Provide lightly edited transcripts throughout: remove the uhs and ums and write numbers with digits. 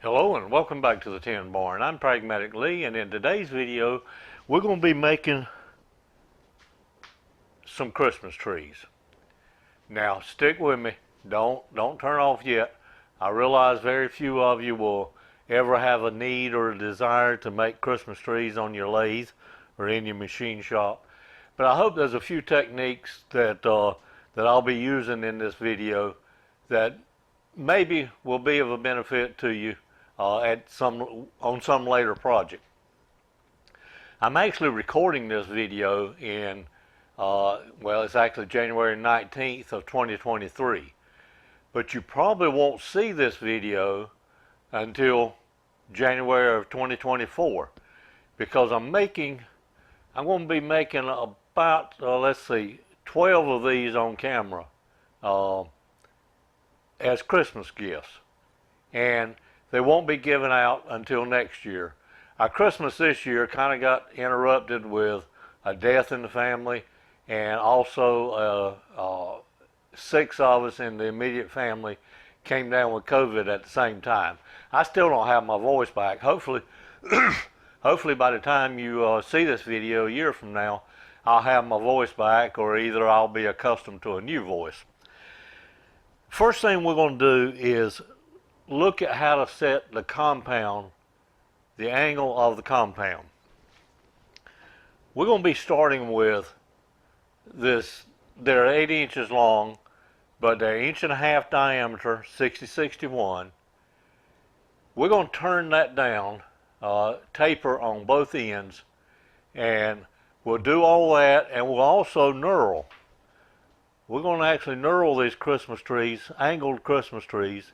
Hello and welcome back to the Tin Barn. I'm Pragmatic Lee, and in today's video we're going to be making some Christmas trees. Now stick with me, don't turn off yet. I realize very few of you will ever have a need or a desire to make Christmas trees on your lathe or in your machine shop, but I hope there's a few techniques that I'll be using in this video that maybe will be of a benefit to you on some later project. I'm actually recording this video in well, it's actually January 19th of 2023, but you probably won't see this video until January of 2024, because I'm going to be making about let's see, 12 of these on camera as Christmas gifts, and they won't be given out until next year. Our Christmas this year kind of got interrupted with a death in the family, and also 6 of us in the immediate family came down with COVID at the same time. I still don't have my voice back. Hopefully, hopefully by the time you see this video a year from now, I'll have my voice back, or either I'll be accustomed to a new voice. First thing we're going to do is look at how to set the compound, the angle of the compound. We're going to be starting with this. They're 8 inches long, but they're 1.5 inch diameter, 60-61. We're going to turn that down, taper on both ends, and we'll do all that, and we'll also knurl. We're going to actually knurl these Christmas trees, angled Christmas trees,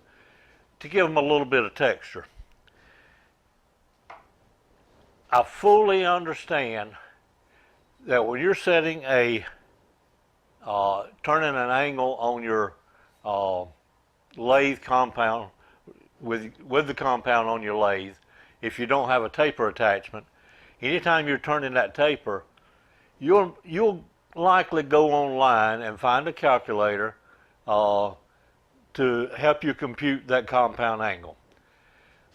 to give them a little bit of texture. I fully understand that when you're setting turning an angle on your lathe compound, with the compound on your lathe, if you don't have a taper attachment, anytime you're turning that taper, you'll likely go online and find a calculator to help you compute that compound angle.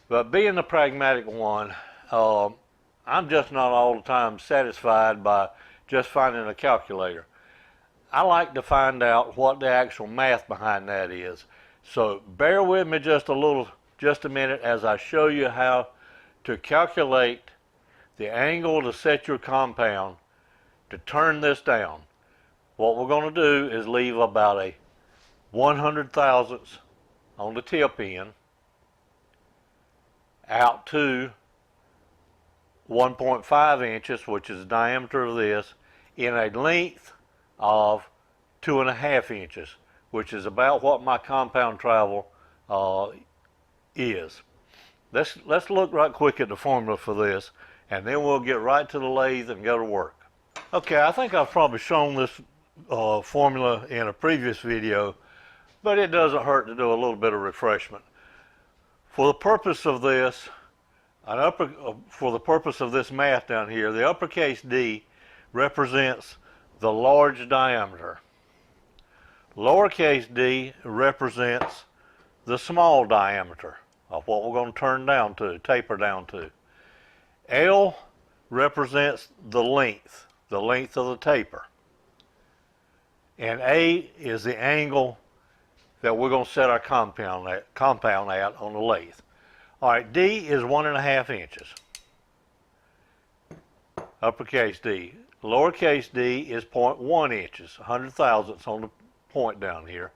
But being the pragmatic one, I'm just not all the time satisfied by just finding a calculator. I like to find out what the actual math behind that is. So bear with me just a minute as I show you how to calculate the angle to set your compound to turn this down. What we're going to do is leave about a 100 thousandths on the tip end out to 1.5 inches, which is the diameter of this, in a length of 2.5 inches, which is about what my compound travel is. Let's look right quick at the formula for this, and then we'll get right to the lathe and go to work. Okay, I think I've probably shown this formula in a previous video, but it doesn't hurt to do a little bit of refreshment. For the purpose of this, for the purpose of this math down here, the uppercase D represents the large diameter. Lowercase d represents the small diameter of what we're going to turn down to, taper down to. L represents the length of the taper. And A is the angle that we're going to set our compound at on the lathe. All right, D is 1.5 inches. Uppercase D. Lowercase d is 0.1 inches, 100 thousandths on the point down here.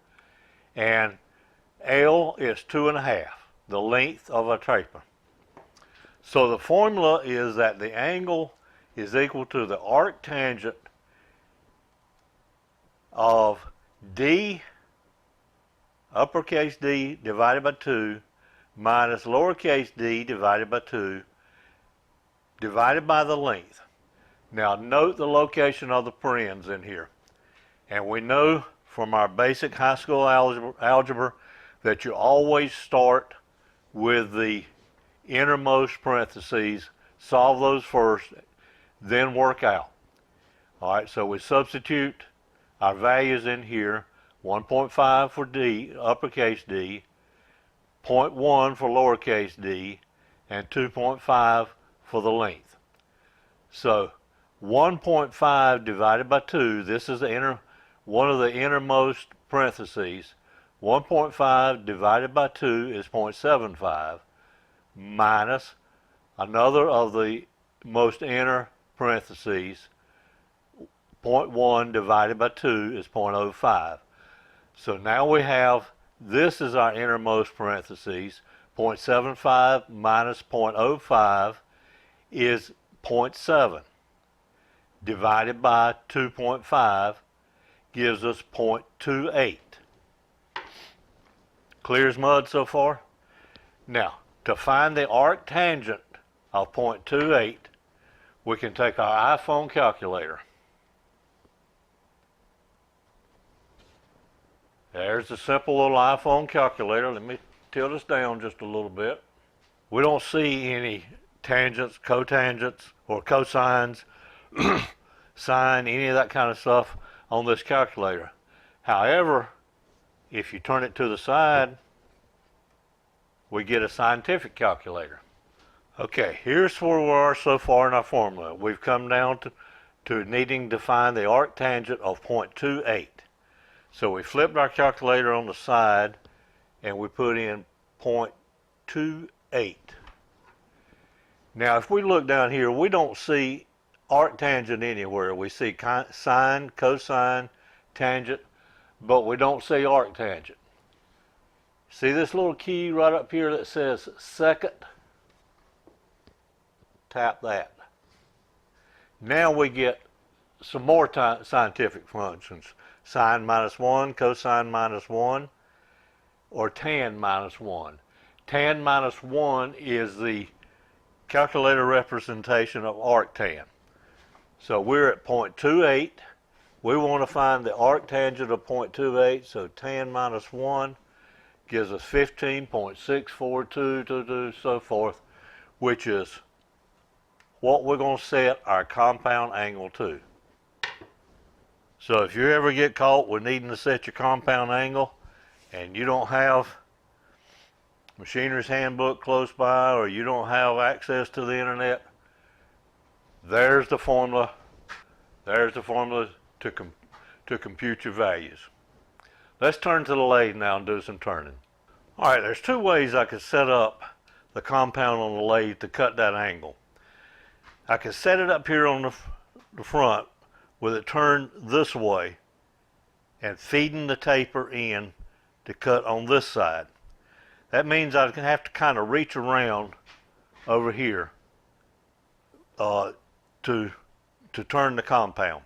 And L is 2.5, the length of a taper. So the formula is that the angle is equal to the arc tangent of D, uppercase D divided by 2, minus lowercase d divided by 2, divided by the length. Now note the location of the parens in here. And we know from our basic high school algebra that you always start with the innermost parentheses, solve those first, then work out. All right, so we substitute our values in here, 1.5 for D, uppercase D, 0.1 for lowercase d, and 2.5 for the length. So 1.5 divided by 2, this is one of the innermost parentheses. 1.5 divided by 2 is 0.75, minus another of the most inner parentheses. 0.1 divided by 2 is 0.05. So now we have, this is our innermost parentheses. 0.75 minus 0.05 is 0.7. Divided by 2.5 gives us 0.28. Clear as mud so far? Now, to find the arc tangent of 0.28, we can take our iPhone calculator. There's a simple little iPhone calculator. Let me tilt this down just a little bit. We don't see any tangents, cotangents, or cosines, sine, any of that kind of stuff on this calculator. However, if you turn it to the side, we get a scientific calculator. Okay, here's where we are so far in our formula. We've come down to needing to find the arc tangent of 0.28. So we flipped our calculator on the side and we put in 0.28. Now if we look down here, we don't see arc tangent anywhere. We see sine, cosine, tangent, but we don't see arc tangent. See this little key right up here that says second? Tap that. Now we get some more scientific functions. Sine minus 1, cosine minus 1, or tan minus 1. Tan minus 1 is the calculator representation of arctan. So we're at 0.28. We want to find the arc tangent of 0.28, so tan minus 1 gives us 15.642, so forth, which is what we're going to set our compound angle to. So if you ever get caught with needing to set your compound angle and you don't have Machiner's Handbook close by, or you don't have access to the internet, there's the formula. There's the formula to compute your values. Let's turn to the lathe now and do some turning. All right, there's two ways I could set up the compound on the lathe to cut that angle. I could set it up here on the front with it turned this way and feeding the taper in to cut on this side. That means I have to kind of reach around over here to turn the compound.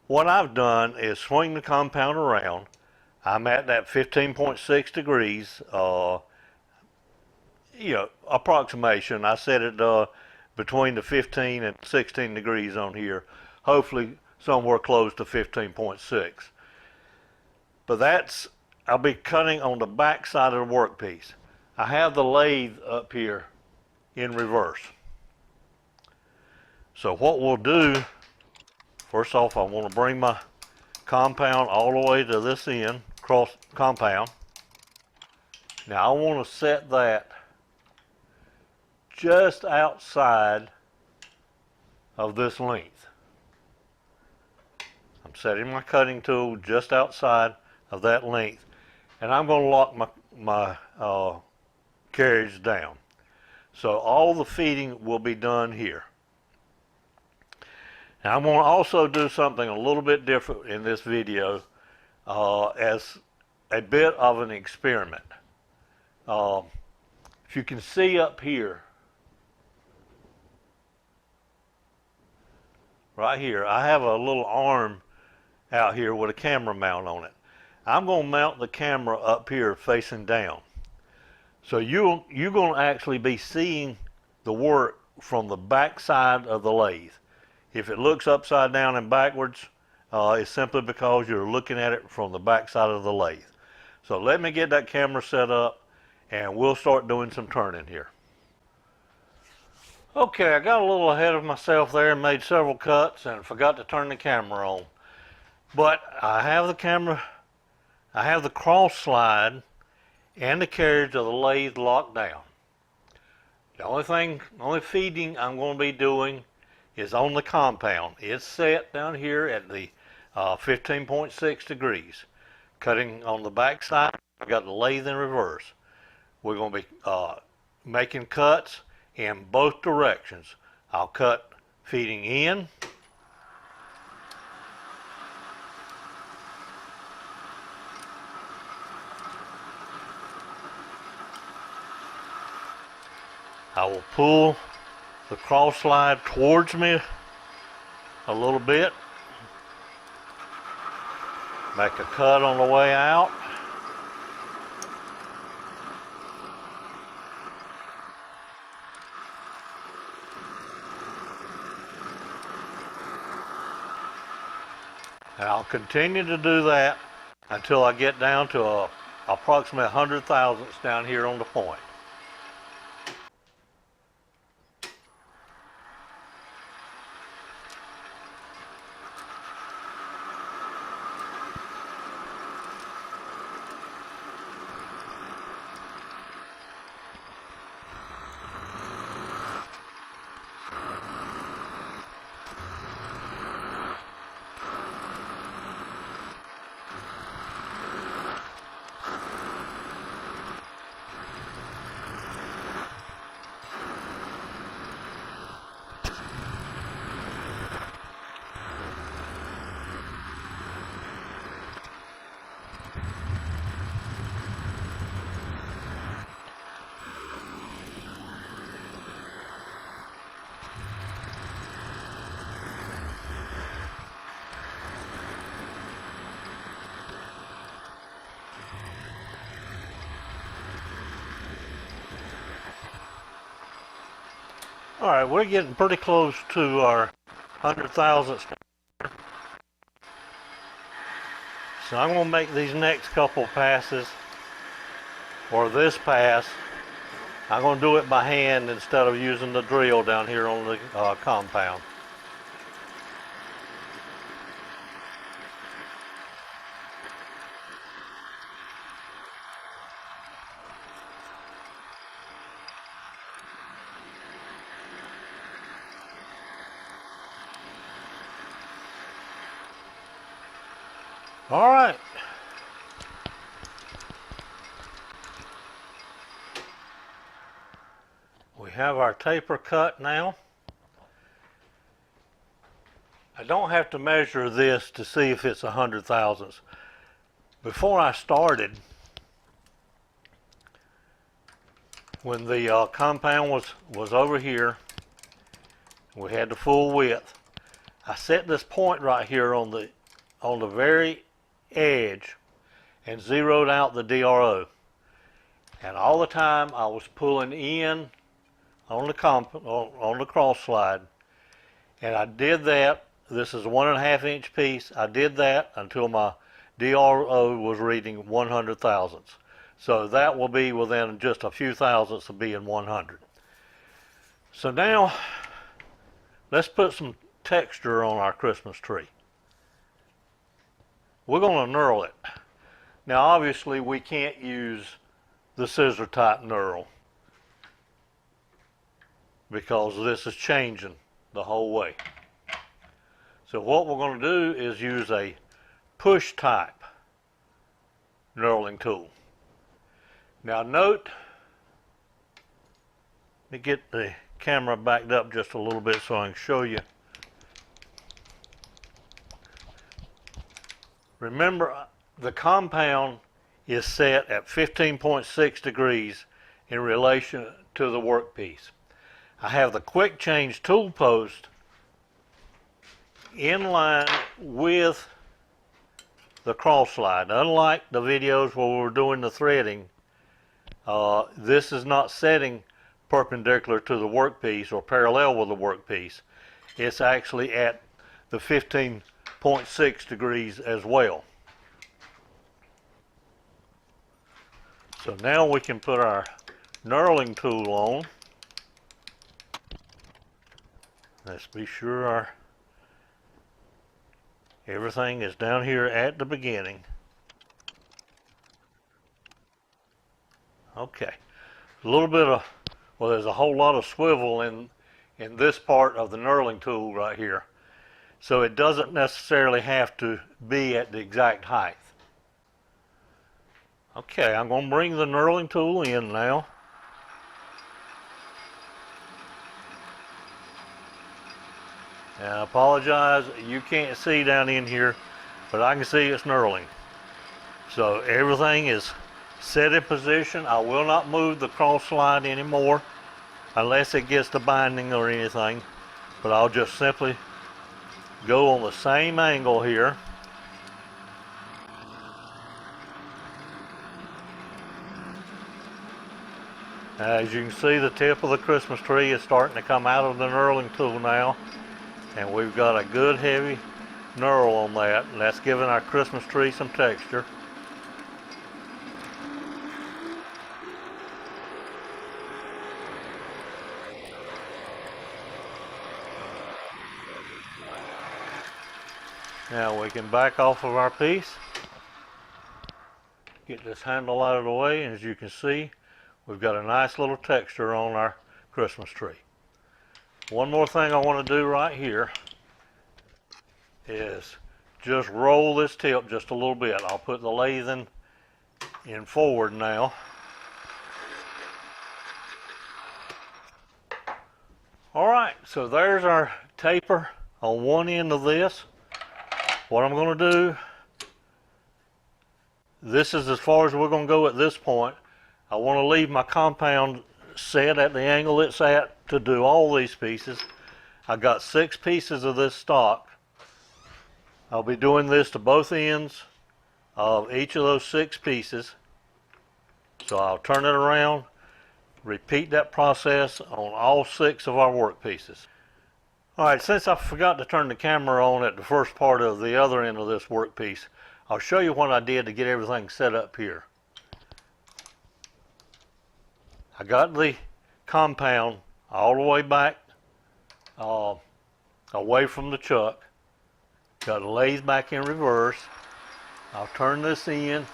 What I've done is swing the compound around. I'm at that 15.6 degrees, approximation. I set it between the 15 and 16 degrees on here. Hopefully somewhere close to 15.6. But I'll be cutting on the back side of the workpiece. I have the lathe up here in reverse. So what we'll do, first off, I want to bring my compound all the way to this end, cross compound. Now I want to set that just outside of this length. I'm setting my cutting tool just outside of that length, and I'm going to lock my carriage down. So all the feeding will be done here. Now I'm going to also do something a little bit different in this video as a bit of an experiment. If you can see up here, right here, I have a little arm out here with a camera mount on it. I'm going to mount the camera up here facing down. So you're going to actually be seeing the work from the back side of the lathe. If it looks upside down and backwards, it's simply because you're looking at it from the back side of the lathe. So let me get that camera set up and we'll start doing some turning here. Okay, I got a little ahead of myself there and made several cuts and forgot to turn the camera on. But I have the camera, I have the cross slide, and the carriage of the lathe locked down. The only feeding I'm going to be doing is on the compound. It's set down here at the 15.6 degrees. Cutting on the back side, I've got the lathe in reverse. We're going to be making cuts in both directions. I'll cut feeding in, I will pull the cross slide towards me a little bit, make a cut on the way out, and I'll continue to do that until I get down to approximately 100 thousandths down here on the point. All right, we're getting pretty close to our 100 thousandths. So I'm going to make these next couple passes, or this pass, I'm going to do it by hand instead of using the drill down here on the compound. All right. We have our taper cut now. I don't have to measure this to see if it's 100 thousandths. Before I started, when the compound was over here, we had the full width. I set this point right here on the very edge and zeroed out the DRO. And all the time I was pulling in on the cross slide, and I did that. This is a 1.5 inch piece. I did that until my DRO was reading 100 thousandths. So that will be within just a few thousandths of being 100. So now let's put some texture on our Christmas tree. We're going to knurl it. Now obviously we can't use the scissor type knurl because this is changing the whole way. So what we're going to do is use a push type knurling tool. Now note, let me get the camera backed up just a little bit so I can show you. Remember, the compound is set at 15.6 degrees in relation to the workpiece. I have the quick change tool post in line with the cross slide. Unlike the videos where we're doing the threading, this is not setting perpendicular to the workpiece or parallel with the workpiece. It's actually at the 15.6 degrees as well. So now we can put our knurling tool on. Let's be sure everything is down here at the beginning. Okay. A little bit of, well, there's a whole lot of swivel in this part of the knurling tool right here. So it doesn't necessarily have to be at the exact height. Okay, I'm going to bring the knurling tool in now. And I apologize, you can't see down in here, but I can see it's knurling. So everything is set in position. I will not move the cross slide anymore unless it gets to binding or anything, but I'll just simply go on the same angle here. As you can see, the tip of the Christmas tree is starting to come out of the knurling tool now, and we've got a good heavy knurl on that, and that's giving our Christmas tree some texture. Now we can back off of our piece, get this handle out of the way, and as you can see, we've got a nice little texture on our Christmas tree. One more thing I want to do right here is just roll this tip just a little bit. I'll put the lathe in forward now. Alright, so there's our taper on one end of this. What I'm going to do, this is as far as we're going to go at this point. I want to leave my compound set at the angle it's at to do all these pieces. I got 6 pieces of this stock. I'll be doing this to both ends of each of those 6 pieces. So I'll turn it around, repeat that process on all 6 of our work pieces. Alright, since I forgot to turn the camera on at the first part of the other end of this work piece, I'll show you what I did to get everything set up here. I got the compound all the way back away from the chuck. Got the lathe back in reverse. I'll turn this in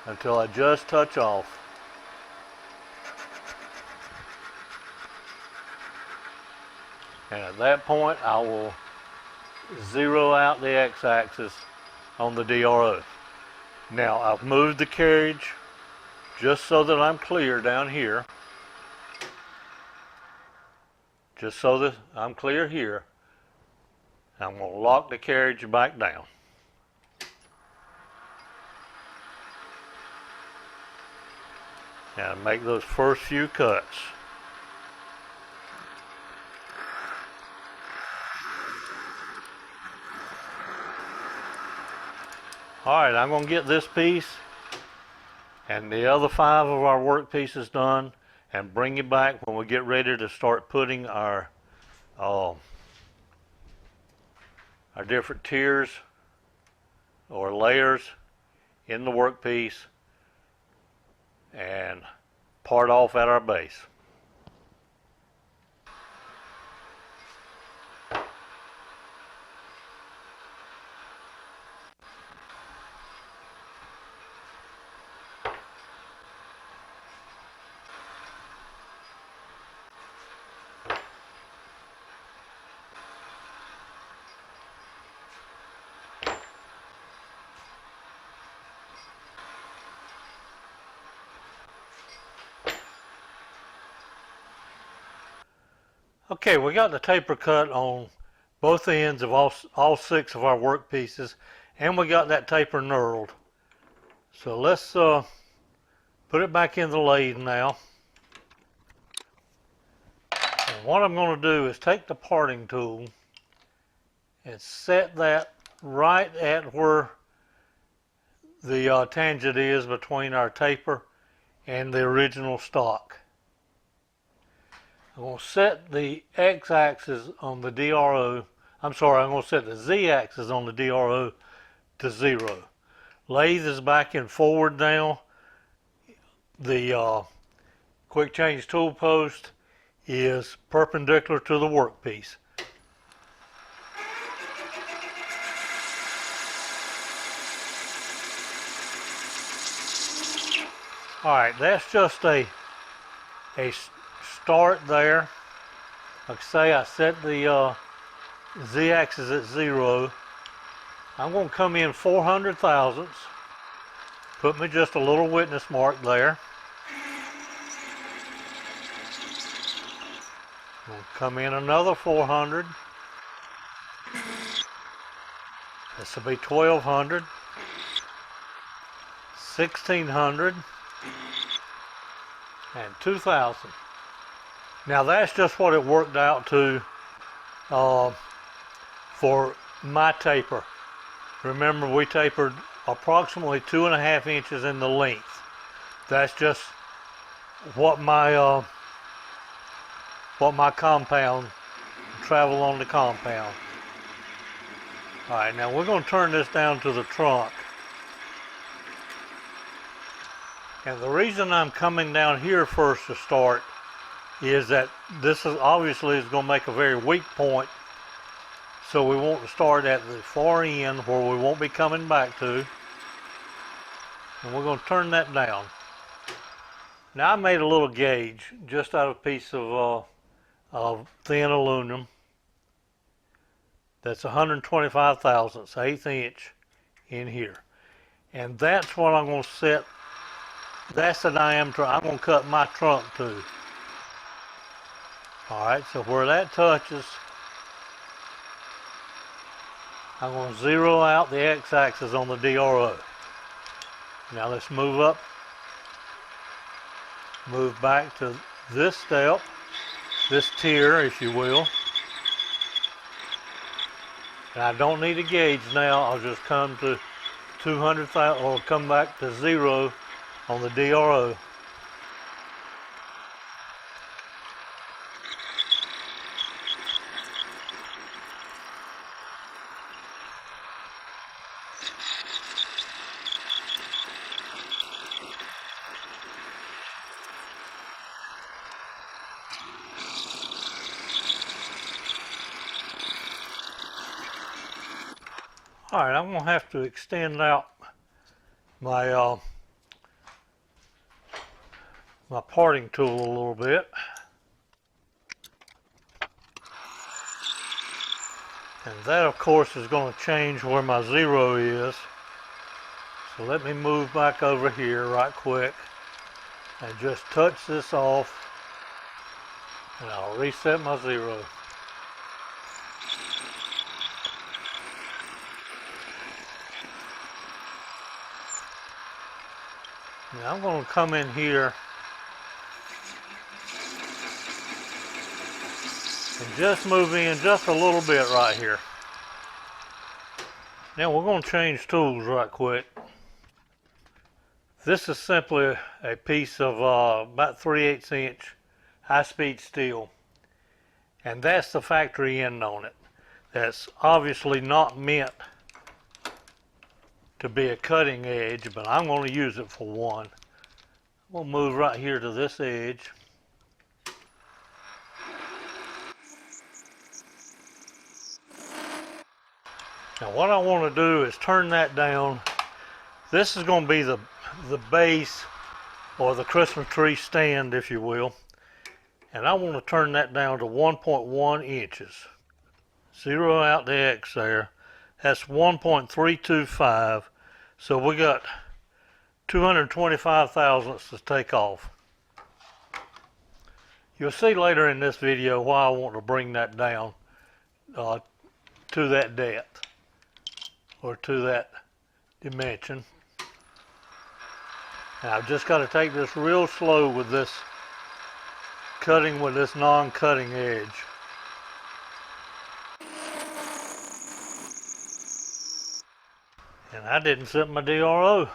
until I just touch off. And at that point, I will zero out the x-axis on the DRO. Now, I've moved the carriage just so that I'm clear down here. Just so that I'm clear here. I'm going to lock the carriage back down. And make those first few cuts. Alright, I'm going to get this piece and the other 5 of our work pieces done and bring you back when we get ready to start putting our different tiers or layers in the workpiece and part off at our base. Okay, we got the taper cut on both ends of all 6 of our work pieces, and we got that taper knurled. So let's put it back in the lathe now. And what I'm going to do is take the parting tool and set that right at where the tangent is between our taper and the original stock. I'm going to set the x-axis on the DRO, I'm going to set the z-axis on the DRO to 0. Lathe is back in forward now. The quick change tool post is perpendicular to the workpiece. Alright, that's just a start there. Like I say, I set the z-axis at 0. I'm going to come in 400 thousandths. Put me just a little witness mark there. We'll come in another 400. This will be 1200, 1600, and 2000. Now that's just what it worked out to for my taper. Remember, we tapered approximately 2.5 inches in the length. That's just what my compound travel on the compound. All right, now we're going to turn this down to the trunk. And the reason I'm coming down here first to start is that this is obviously going to make a very weak point. So we want to start at the far end where we won't be coming back to. And we're going to turn that down. Now I made a little gauge just out of a piece of thin aluminum. That's 125 thousandths, 1/8 inch in here. And that's what I'm going to set. That's the diameter I'm going to cut my trunk to. Alright, so where that touches, I'm going to zero out the x-axis on the DRO. Now let's move up, move back to this step, this tier, if you will. And I don't need a gauge now. I'll just come to 200,000 or come back to 0 on the DRO. Alright, I'm going to have to extend out my my parting tool a little bit. And that, of course, is going to change where my 0 is. So let me move back over here right quick and just touch this off, and I'll reset my 0. Now I'm going to come in here and just move in just a little bit right here. Now we're going to change tools right quick. This is simply a piece of about 3/8 inch high-speed steel, and that's the factory end on it. That's obviously not meant to be a cutting edge, but I'm going to use it for one. We'll move right here to this edge. Now what I want to do is turn that down. This is going to be the base, or the Christmas tree stand, if you will. And I want to turn that down to 1.1 inches. Zero out the X there. That's 1.325. So we got 225 thousandths to take off. You'll see later in this video why I want to bring that down to that depth, or to that dimension. And I've just got to take this real slow with this cutting with this non-cutting edge. And I didn't set my DRO.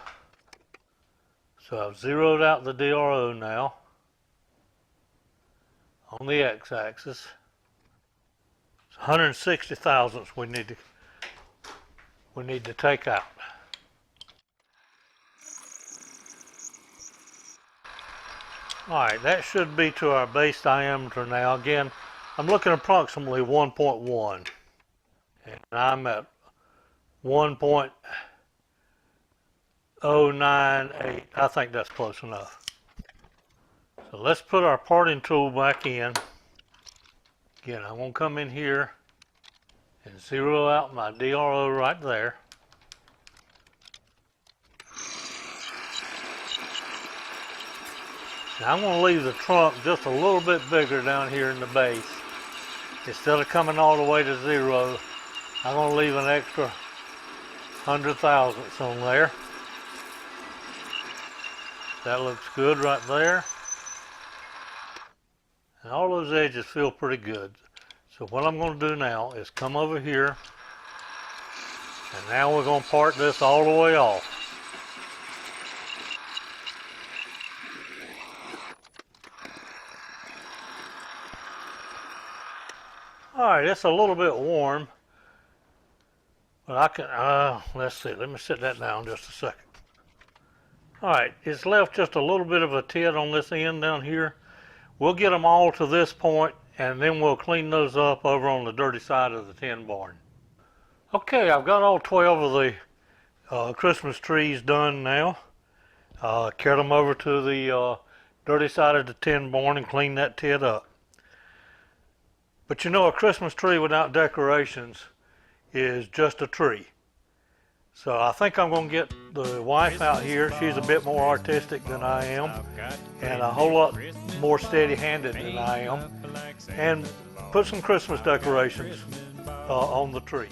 So I've zeroed out the DRO now on the x-axis. It's 160 thousandths we need to take out. Alright, that should be to our base diameter now. Again, I'm looking approximately 1.1. And I'm at 1.325 098. I think that's close enough. So let's put our parting tool back in. Again, I'm going to come in here and zero out my DRO right there. Now I'm going to leave the trunk just a little bit bigger down here in the base. Instead of coming all the way to 0, I'm going to leave an extra 100 thousandths on there. That looks good right there. And all those edges feel pretty good. So what I'm going to do now is come over here, and now we're going to part this all the way off. Alright, it's a little bit warm, but I can, let's see, let me sit that down just a second. Alright, it's left just a little bit of a tit on this end down here. We'll get them all to this point, and then we'll clean those up over on the dirty side of the tin barn. Okay, I've got all 12 of the Christmas trees done now. Carried them over to the dirty side of the tin barn and cleaned that tit up. But you know, a Christmas tree without decorations is just a tree. So I think I'm going to get the wife out here. She's a bit more artistic than I am, and a whole lot more steady-handed than I am, and put some Christmas decorations on the trees.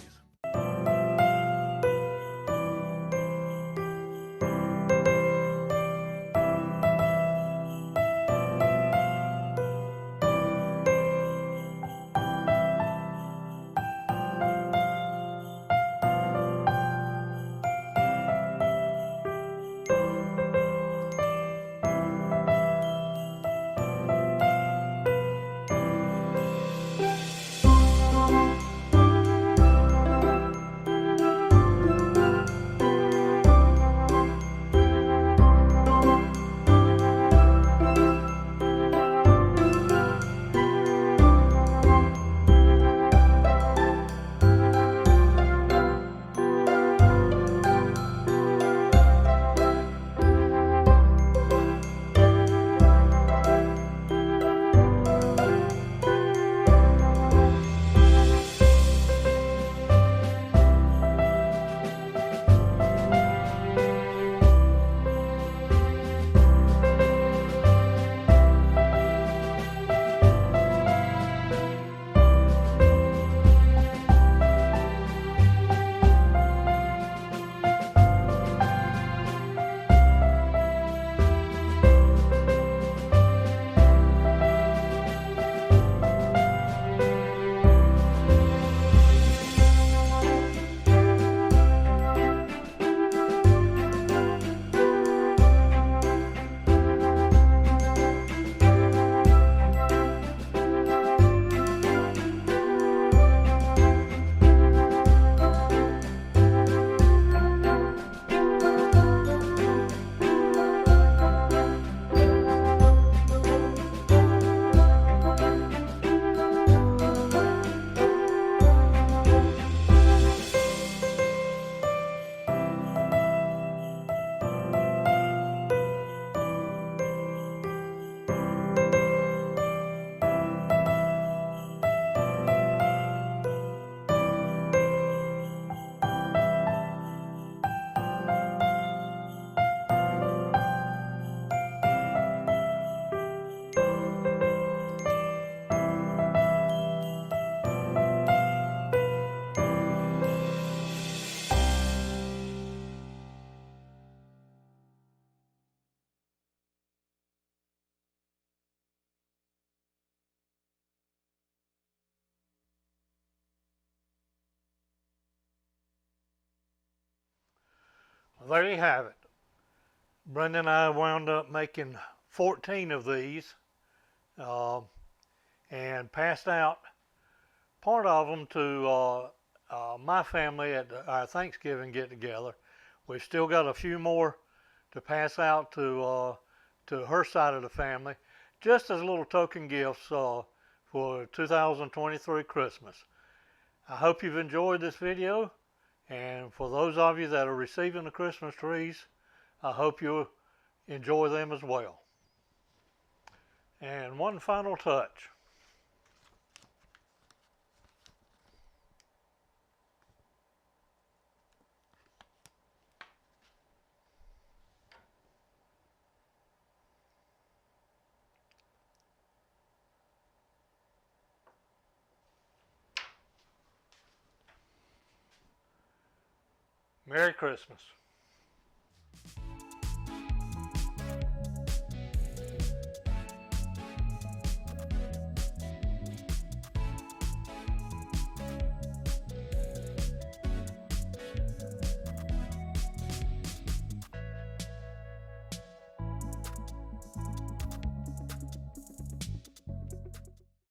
Well, there you have it. Brenda and I wound up making 14 of these and passed out part of them to my family at our Thanksgiving get-together. We've still got a few more to pass out to her side of the family, just as little token gifts for 2023 Christmas. I hope you've enjoyed this video, and for those of you that are receiving the Christmas trees, I hope you enjoy them as well. And one final touch. Merry Christmas.